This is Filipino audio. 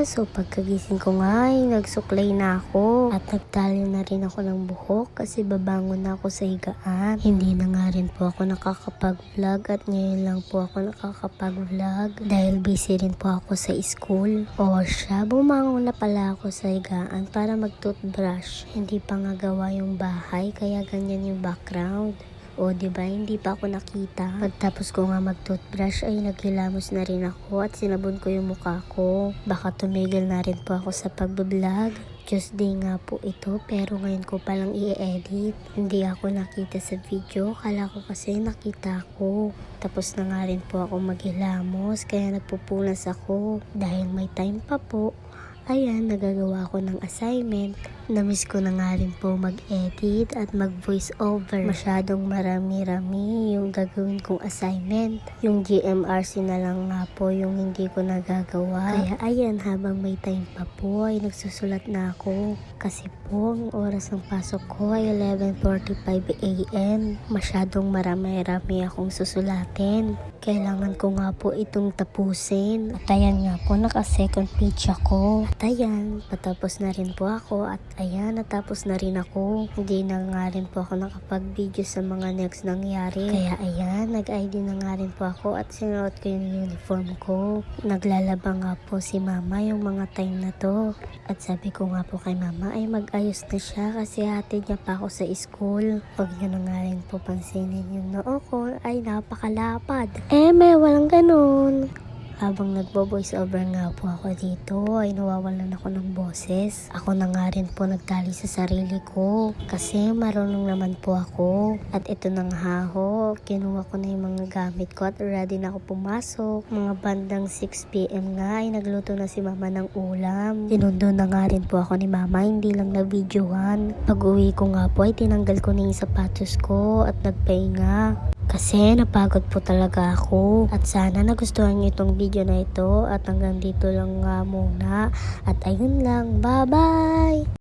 So pagkagising ko nga ay nagsuklay na ako at nagtali na rin ako ng buhok kasi babangon na ako sa higaan. Hindi na nga rin po ako nakakapag-vlog at ngayon lang po ako nakakapag-vlog dahil busy rin po ako sa school. O siya, bumangon na pala ako sa higaan para mag-toothbrush. Hindi pa nga gawa yung bahay kaya ganyan yung background. O diba, hindi pa ako nakita. Pagtapos ko nga mag-toothbrush ay naghilamos na rin ako at sinabon ko yung mukha ko. Baka tumigil na rin po ako sa pag-vlog. Tuesday nga po ito pero ngayon ko palang i-edit. Hindi ako nakita sa video. Kala ko kasi nakita ko. Tapos na nga rin po ako maghilamos kaya nagpupunas ako dahil may time pa po. Ayan, nagagawa ko ng assignment. Namiss ko na nga rin po mag-edit at mag-voice over. Masyadong marami-rami yung gagawin kong assignment. Yung GMRC na lang nga po yung hindi ko nagagawa. Kaya ayan, habang may time pa po ay nagsusulat na ako. Kasi po, ang oras ng pasok ko ay 11:45 AM. Masyadong marami-rami akong susulatin. Kailangan ko nga po itong tapusin. At ayan nga po, naka-second page ako. At ayan, patapos na rin po ako. At ayan, natapos na rin ako. Hindi na nga rin po ako nakapag-video sa mga next nangyari. Kaya ayan, nag-ID na nga rin po ako at sinuot ko yung uniform ko. Naglalaba nga po si mama yung mga time na to. At sabi ko nga po kay mama ay mag-ayos na siya kasi hatid niya pa ako sa school. Huwag niyo na nga rin po pansinin yung noo ko ay napakalapad. May walang ganun. Habang nagbo-voice over nga po ako dito ay nawawalan ako ng boses. Ako na nga rin po nagtali sa sarili ko kasi marunong naman po ako. At ito na nga ho, kinuha ko na yung mga gamit ko at ready na ako pumasok. Mga bandang 6 PM nga ay nagluto na si mama ng ulam. Sinundo na nga rin po ako ni mama, hindi lang na videohan. Pag uwi ko nga po ay tinanggal ko na yung sapatos ko at nagpahinga. Kasi napagod po talaga ako. At sana nagustuhan niyo itong video na ito. At hanggang dito lang nga muna. At ayun lang. Bye-bye!